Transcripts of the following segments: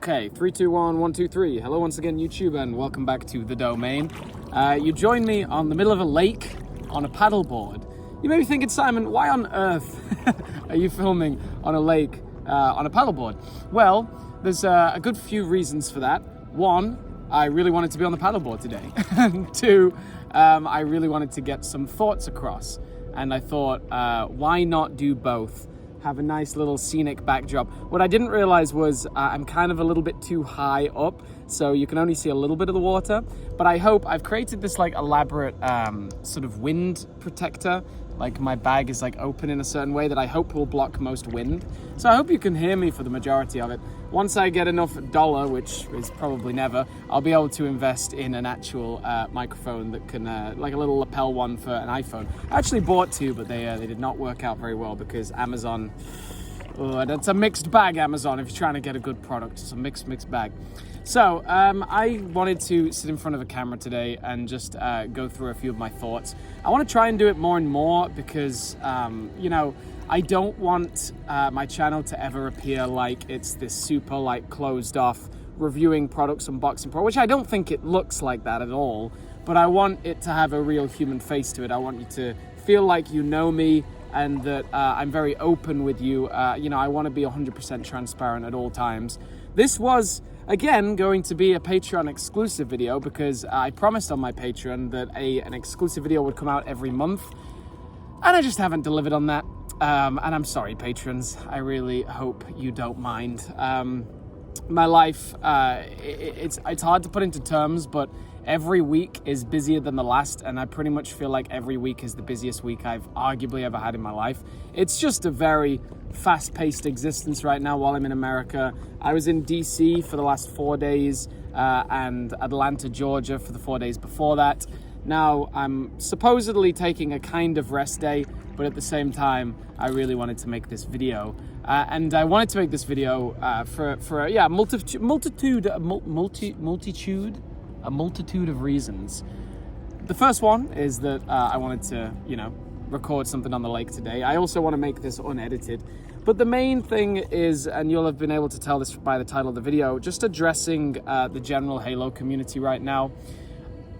Okay, 3, 2, 1, 1, 2, 3. Hello once again, YouTube, and welcome back to The Domain. You joined me on the middle of a lake on a paddleboard. You may be thinking, Simon, why on earth are you filming on a lake on a paddleboard? Well, there's a good few reasons for that. One, I really wanted to be on the paddleboard today. And two, I really wanted to get some thoughts across. And I thought, why not do both? Have a nice little scenic backdrop. What I didn't realize was I'm kind of a little bit too high up, so you can only see a little bit of the water. But I hope I've created this like elaborate sort of wind protector. Like my bag is like open in a certain way that I hope will block most wind. So I hope you can hear me for the majority of it. Once I get enough dollar, which is probably never, I'll be able to invest in an actual microphone that can, like a little lapel one for an iPhone. I actually bought two, but they did not work out very well because Amazon, that's a mixed bag, Amazon, if you're trying to get a good product. It's a mixed bag. So I wanted to sit in front of a camera today and just go through a few of my thoughts. I want to try and do it more and more because, you know, I don't want my channel to ever appear like it's this super like closed off reviewing products, unboxing product, which I don't think it looks like that at all. But I want it to have a real human face to it. I want you to feel like you know me and that I'm very open with you. You know, I want to be 100% transparent at all times. This was, again, going to be a Patreon exclusive video because I promised on my Patreon that an exclusive video would come out every month. And I just haven't delivered on that. And I'm sorry, patrons. I really hope you don't mind. My life, it's hard to put into terms, but every week is busier than the last, and I pretty much feel like every week is the busiest week I've arguably ever had in my life. It's just a very fast-paced existence right now while I'm in America. I was in DC for the last 4 days, and Atlanta, Georgia for the 4 days before that. Now, I'm supposedly taking a kind of rest day, but at the same time, I really wanted to make this video. And I wanted to make this video for a multitude of reasons. The first one is that I wanted to, you know, record something on the lake today. I also want to make this unedited. But the main thing is, and you'll have been able to tell this by the title of the video, just addressing the general Halo community right now.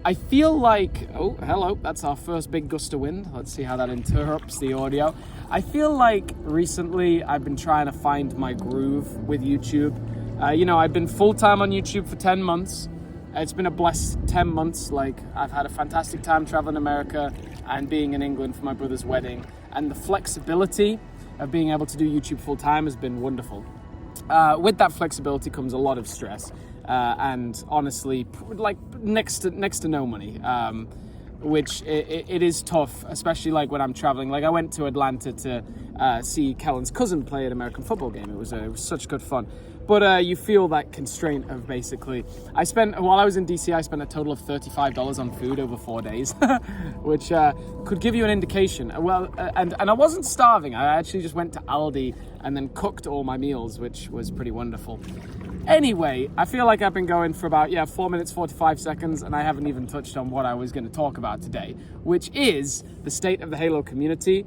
I feel like, oh, hello, that's our first big gust of wind. Let's see how that interrupts the audio. I feel like recently I've been trying to find my groove with YouTube. You know, I've been full-time on YouTube for 10 months. It's been a blessed 10 months. Like, I've had a fantastic time traveling America and being in England for my brother's wedding. And the flexibility of being able to do YouTube full-time has been wonderful. With that flexibility comes a lot of stress. And honestly, like next to no money, which it is tough, especially like when I'm traveling. Like I went to Atlanta to see Kellen's cousin play an American football game. It was such good fun. But you feel that constraint of basically, while I was in DC, I spent a total of $35 on food over 4 days, which could give you an indication. Well, and I wasn't starving. I actually just went to Aldi and then cooked all my meals, which was pretty wonderful. Anyway, I feel like I've been going for about, 4 minutes, 45 seconds, and I haven't even touched on what I was going to talk about today, which is the state of the Halo community.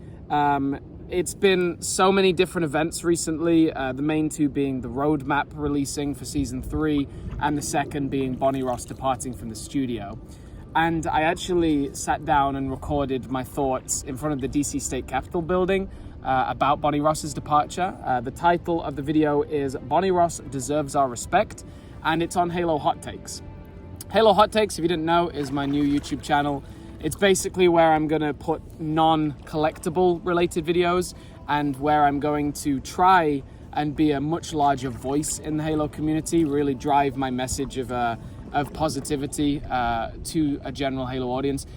It's been so many different events recently, the main two being the roadmap releasing for Season 3, and the second being Bonnie Ross departing from the studio. And I actually sat down and recorded my thoughts in front of the DC State Capitol building about Bonnie Ross's departure. The title of the video is Bonnie Ross Deserves Our Respect, and it's on Halo Hot Takes. Halo Hot Takes, if you didn't know, is my new YouTube channel. It's basically where I'm going to put non-collectible related videos and where I'm going to try and be a much larger voice in the Halo community, really drive my message of positivity to a general Halo audience.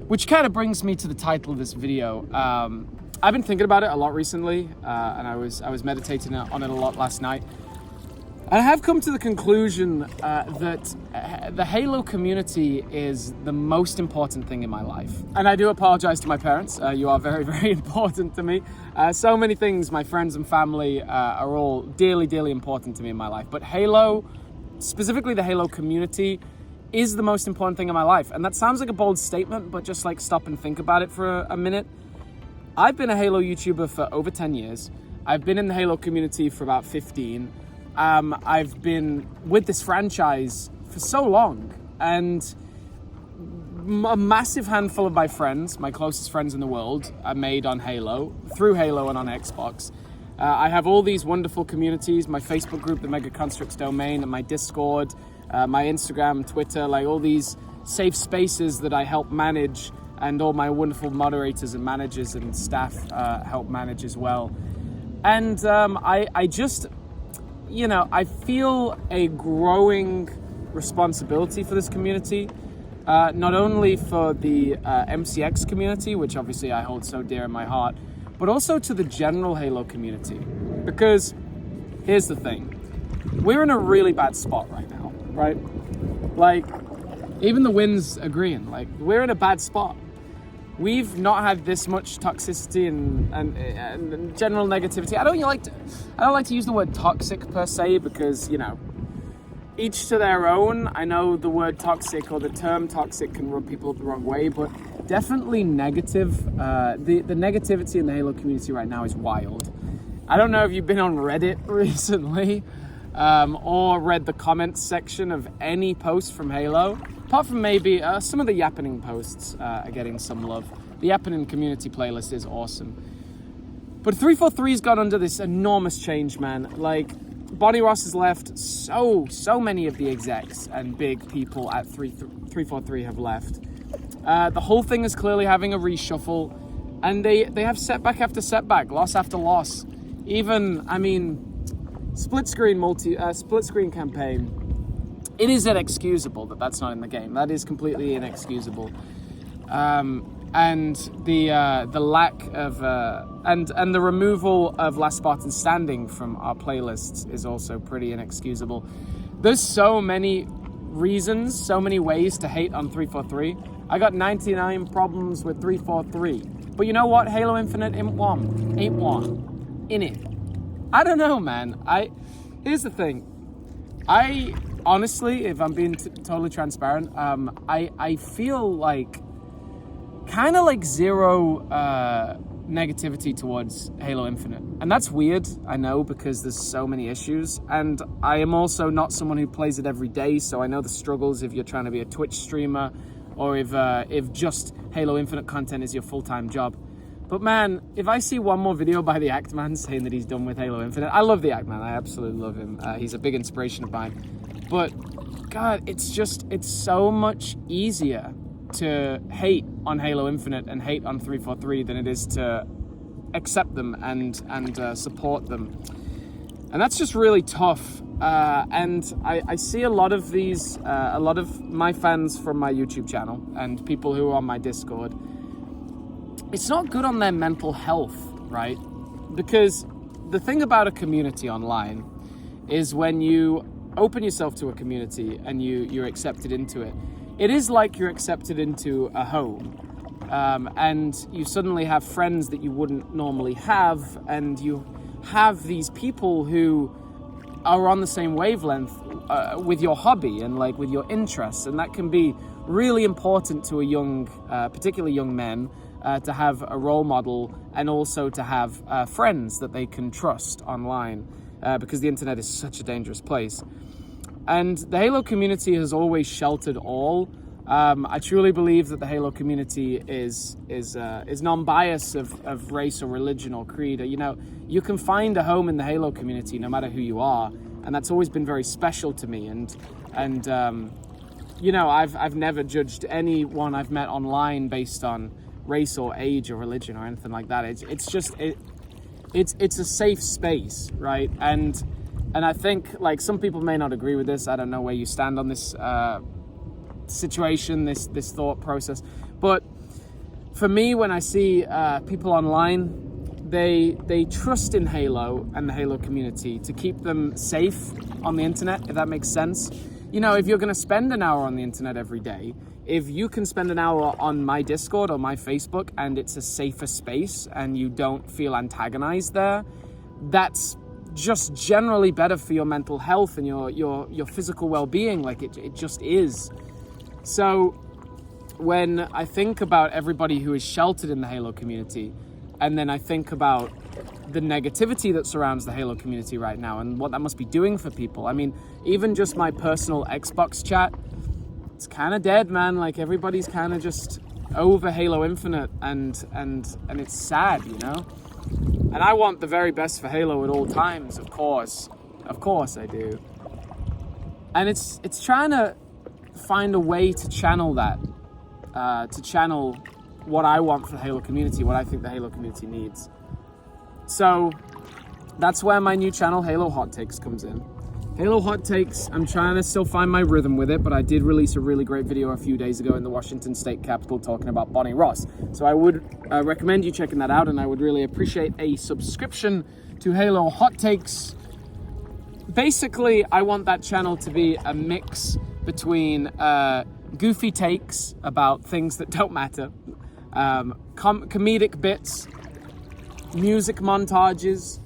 Which kind of brings me to the title of this video. I've been thinking about it a lot recently, and I was meditating on it a lot last night. And I have come to the conclusion that the Halo community is the most important thing in my life. And I do apologize to my parents. You are very, very important to me. So many things, my friends and family are all dearly, dearly important to me in my life. But Halo, specifically the Halo community, is the most important thing in my life. And that sounds like a bold statement, but just like stop and think about it for a minute. I've been a Halo YouTuber for over 10 years. I've been in the Halo community for about 15. I've been with this franchise for so long, and a massive handful of my friends, my closest friends in the world, are made on Halo, through Halo and on Xbox. I have all these wonderful communities, my Facebook group, the Mega Construx domain, and my Discord, my Instagram, Twitter, like all these safe spaces that I help manage, and all my wonderful moderators and managers and staff help manage as well. And I just, I feel a growing responsibility for this community, not only for the MCX community, which obviously I hold so dear in my heart, but also to the general Halo community. Because here's the thing, we're in a really bad spot right now, right? Like, even the Wins agreeing, like, we're in a bad spot. We've not had this much toxicity and general negativity. I don't like to use the word toxic per se, because, each to their own. I know the word toxic or the term toxic can rub people up the wrong way, but definitely negative. The negativity in the Halo community right now is wild. I don't know if you've been on Reddit recently or read the comments section of any post from Halo, apart from maybe some of the Yappening posts are getting some love. The Yappening community playlist is awesome. But 343's gone under this enormous change, man. Like, Bonnie Ross has left, so many of the execs and big people at 343 have left. The whole thing is clearly having a reshuffle, and they have setback after setback, loss after loss. Even, split screen campaign, it is inexcusable that that's not in the game. That is completely inexcusable. And the lack of and the removal of Last Spartan Standing from our playlists is also pretty inexcusable. There's so many reasons, so many ways to hate on 343. I got 99 problems with 343, but you know what? Halo Infinite ain't one in it. I don't know, man. Here's the thing. I honestly, if I'm being totally transparent, I feel like kind of like zero negativity towards Halo Infinite. And that's weird, I know, because there's so many issues. And I am also not someone who plays it every day, so I know the struggles if you're trying to be a Twitch streamer, or if just Halo Infinite content is your full-time job. But man, if I see one more video by the Act Man saying that he's done with Halo Infinite, I love the Act Man, I absolutely love him. He's a big inspiration of mine. But God, it's so much easier to hate on Halo Infinite and hate on 343 than it is to accept them and support them. And that's just really tough. And I see a lot of my fans from my YouTube channel and people who are on my Discord. It's not good on their mental health, right? Because the thing about a community online is when you open yourself to a community and you're accepted into it, it is like you're accepted into a home. And you suddenly have friends that you wouldn't normally have, and you have these people who are on the same wavelength with your hobby and like with your interests, and that can be really important to a young, particularly young men, to have a role model and also to have friends that they can trust online, because the internet is such a dangerous place. And the Halo community has always sheltered all. I truly believe that the Halo community is non-biased of race or religion or creed. You can find a home in the Halo community no matter who you are, and that's always been very special to me. And I've never judged anyone I've met online based on race or age or religion or anything like that. It's a safe space, right? And I think, like, some people may not agree with this. I don't know where you stand on this situation, this thought process. But for me, when I see people online, they trust in Halo and the Halo community to keep them safe on the internet, if that makes sense. If you're going to spend an hour on the internet every day, if you can spend an hour on my Discord or my Facebook and it's a safer space and you don't feel antagonized there, that's just generally better for your mental health and your physical well-being. Like, it just is. So when I think about everybody who is sheltered in the Halo community, and then I think about the negativity that surrounds the Halo community right now and what that must be doing for people. I mean, even just my personal Xbox chat, it's kind of dead, man. Like, everybody's kind of just over Halo Infinite, and it's sad, you know? And I want the very best for Halo at all times, of course I do. And it's trying to find a way to channel that, to channel what I want for the Halo community, what I think the Halo community needs. So that's where my new channel, Halo Hot Takes, comes in. Halo Hot Takes, I'm trying to still find my rhythm with it, but I did release a really great video a few days ago in the Washington State Capitol talking about Bonnie Ross. So I would recommend you checking that out, and I would really appreciate a subscription to Halo Hot Takes. Basically, I want that channel to be a mix between goofy takes about things that don't matter, comedic bits, music montages,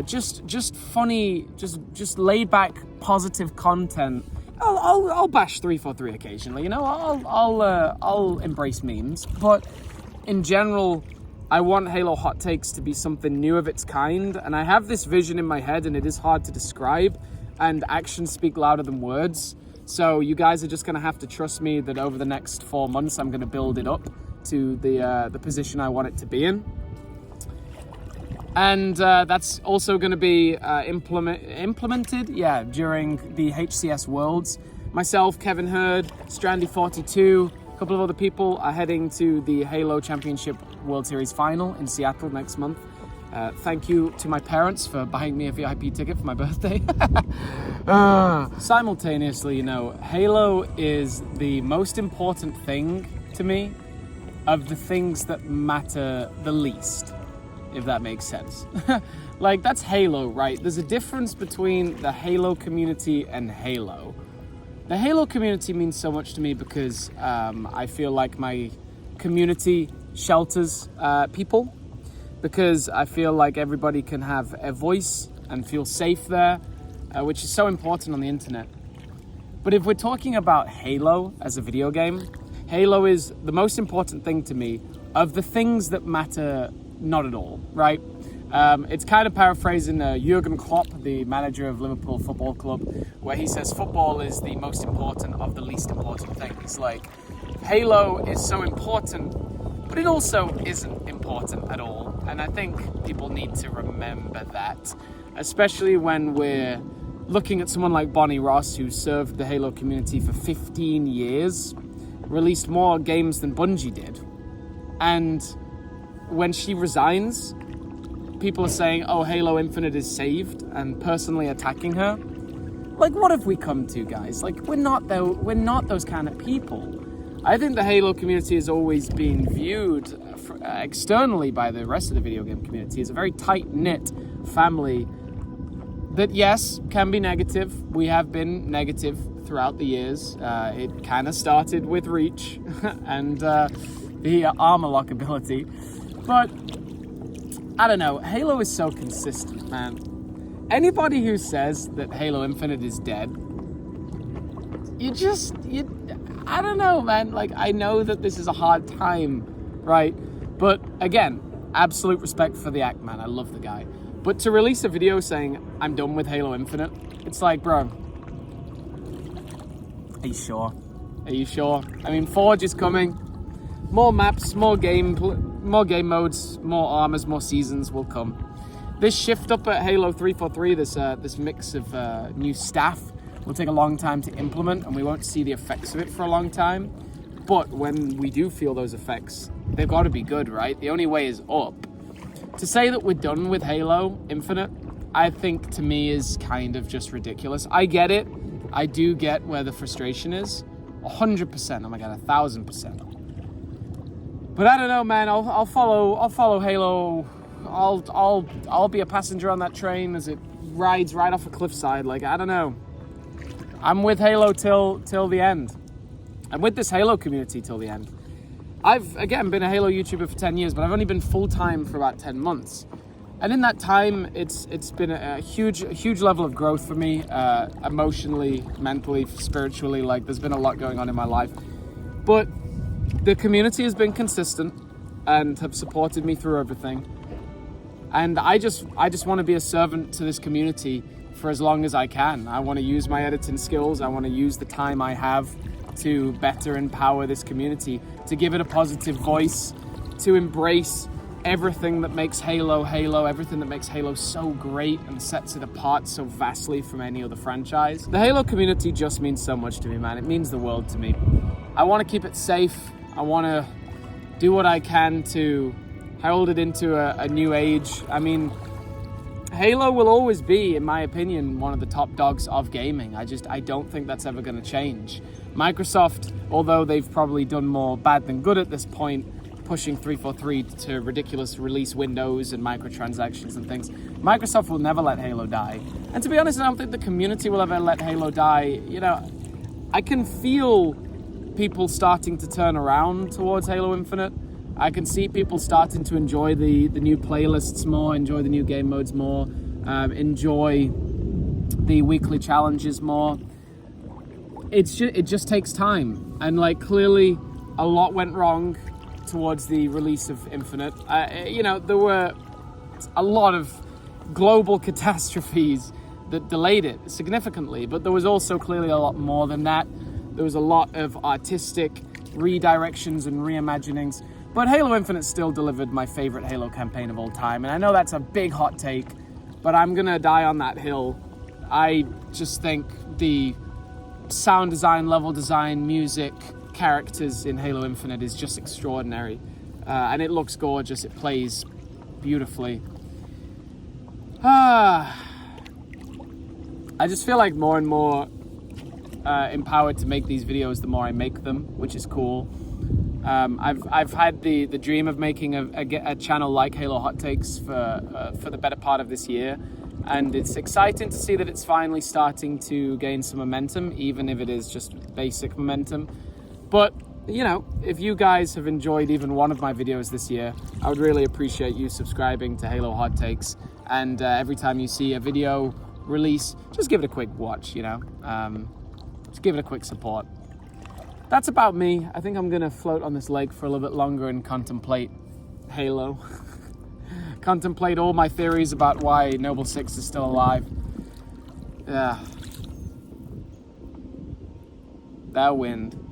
just funny, just laid back, positive content. I'll bash 343 occasionally, you know. I'll embrace memes, but in general, I want Halo Hot Takes to be something new of its kind, and I have this vision in my head, and it is hard to describe, and actions speak louder than words. So you guys are just gonna have to trust me that over the next 4 months, I'm gonna build it up to the position I want it to be in. And that's also going to be implemented, during the HCS Worlds. Myself, Kevin Hurd, Strandy42, a couple of other people are heading to the Halo Championship World Series Final in Seattle next month. Thank you to my parents for buying me a VIP ticket for my birthday. Simultaneously, you know, Halo is the most important thing to me of the things that matter the least, if that makes sense. Like, that's Halo, right? There's a difference between the Halo community and Halo. The Halo community means so much to me because I feel like my community shelters people, because I feel like everybody can have a voice and feel safe there, which is so important on the internet. But if we're talking about Halo as a video game, Halo is the most important thing to me of the things that matter not at all, right? It's kind of paraphrasing Jurgen Klopp, the manager of Liverpool Football Club, where he says football is the most important of the least important things. Like, Halo is so important, but it also isn't important at all. And I think people need to remember that, especially when we're looking at someone like Bonnie Ross, who served the Halo community for 15 years, released more games than Bungie did. And when she resigns, people are saying, oh, Halo Infinite is saved, and personally attacking her. Like, what have we come to, guys? Like, we're not those kind of people. I think the Halo community has always been viewed externally by the rest of the video game community as a very tight-knit family that, yes, can be negative. We have been negative throughout the years. It kind of started with Reach and the armor lock ability. But, I don't know, Halo is so consistent, man. Anybody who says that Halo Infinite is dead, I don't know, man. Like, I know that this is a hard time, right? But, again, absolute respect for the act, man. I love the guy. But to release a video saying, I'm done with Halo Infinite, it's like, bro, are you sure? Are you sure? I mean, Forge is coming. More maps, more game modes, more armors, more seasons will come. This shift up at Halo 343, this mix of new staff, will take a long time to implement, and we won't see the effects of it for a long time. But when we do feel those effects, they've got to be good, right? The only way is up. To say that we're done with Halo Infinite, I think to me is kind of just ridiculous. I get it. I do get where the frustration is. 100%. Oh my god, 1000%. But I don't know, man. I'll follow Halo. I'll be a passenger on that train as it rides right off a cliffside. Like, I don't know. I'm with Halo till the end. I'm with this Halo community till the end. I've, again, been a Halo YouTuber for 10 years, but I've only been full-time for about 10 months. And in that time, it's been a huge level of growth for me, emotionally, mentally, spiritually. Like, there's been a lot going on in my life. But the community has been consistent. and have supported me through everything. And I just want to be a servant to this community for as long as I can. I want to use my editing skills. I want to use the time I have to better empower this community, to give it a positive voice, to embrace everything that makes Halo Halo, everything that makes Halo so great and sets it apart so vastly from any other franchise. The Halo community just means so much to me, man. It means the world to me. I want to keep it safe. I want to do what I can to hold it into a new age. I mean, Halo will always be, in my opinion, one of the top dogs of gaming. I don't think that's ever going to change. Microsoft, although they've probably done more bad than good at this point, pushing 343 to ridiculous release windows and microtransactions and things, Microsoft will never let Halo die. And to be honest, I don't think the community will ever let Halo die. You know, I can feel people starting to turn around towards Halo Infinite. I can see people starting to enjoy the new playlists more, enjoy the new game modes more, enjoy the weekly challenges more. It just takes time, and like clearly a lot went wrong towards the release of Infinite. You know, there were a lot of global catastrophes that delayed it significantly, but there was also clearly a lot more than that. There was a lot of artistic redirections and reimaginings. But Halo Infinite still delivered my favorite Halo campaign of all time. And I know that's a big hot take, but I'm gonna die on that hill. I just think the sound design, level design, music, characters in Halo Infinite is just extraordinary. And it looks gorgeous, it plays beautifully. I just feel like more and more empowered to make these videos the more I make them, which is cool. I've had the dream of making a channel like Halo Hot Takes for the better part of this year, and it's exciting to see that it's finally starting to gain some momentum, even if it is just basic momentum. But you know, if you guys have enjoyed even one of my videos this year, I would really appreciate you subscribing to Halo Hot Takes, and every time you see a video release, just give it a quick watch, you know, just give it a quick support. That's about me. I think I'm gonna float on this lake for a little bit longer and contemplate Halo. Contemplate all my theories about why Noble 6 is still alive. Yeah. That wind.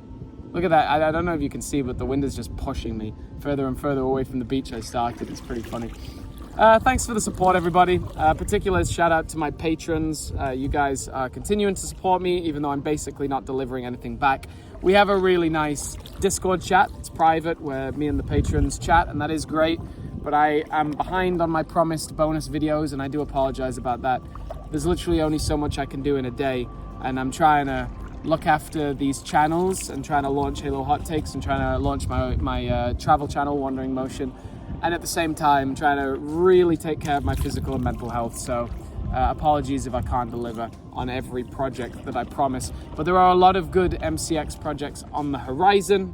Look at that. I don't know if you can see, but the wind is just pushing me further and further away from the beach I started. It's pretty funny. Thanks for the support, everybody. Particular shout out to my patrons. You guys are continuing to support me, even though I'm basically not delivering anything back. We have a really nice Discord chat. It's private, where me and the patrons chat, and that is great. But I am behind on my promised bonus videos, and I do apologize about that. There's literally only so much I can do in a day, and I'm trying to look after these channels and trying to launch Halo Hot Takes and trying to launch my travel channel, Wandering Motion, and at the same time trying to really take care of my physical and mental health. So apologies if I can't deliver on every project that I promise, but there are a lot of good MCX projects on the horizon.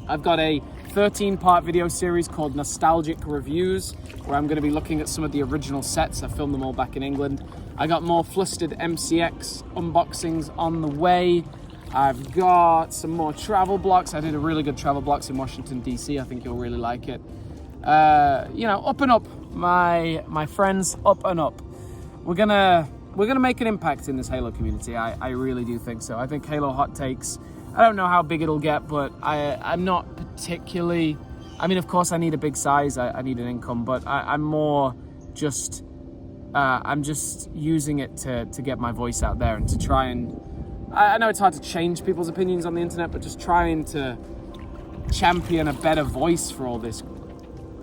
I've got a 13-part video series called Nostalgic Reviews, where I'm going to be looking at some of the original sets. I filmed them all back in England. I got more Flustered MCX unboxings on the way. I've got some more travel blocks. I did a really good travel blocks in Washington, DC. I think you'll really like it. You know, up and up, my friends, up and up. We're gonna make an impact in this Halo community. I really do think so. I think Halo Hot Takes, I don't know how big it'll get, but I'm not particularly, I mean, of course I need a big size, I need an income, but I'm more just, I'm just using it to get my voice out there and to try and, I know it's hard to change people's opinions on the internet, but just trying to champion a better voice for all this.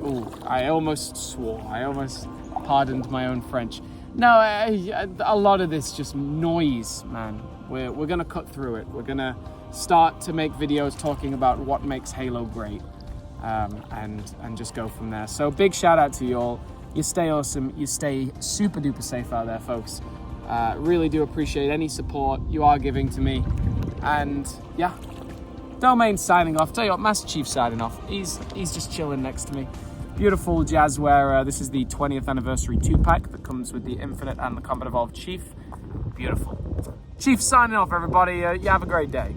Ooh, I almost swore. I almost pardoned my own French. No, a lot of this just noise, man. We're gonna cut through it. We're gonna start to make videos talking about what makes Halo great, and just go from there. So big shout out to you all. You stay awesome. You stay super duper safe out there, folks. Really do appreciate any support you are giving to me. And yeah, Domain signing off. Tell you what, Master Chief signing off. He's just chilling next to me. Beautiful Jazzware. This is the 20th anniversary 2-pack that comes with the Infinite and the Combat Evolved Chief. Beautiful. Chief signing off, everybody. You have a great day.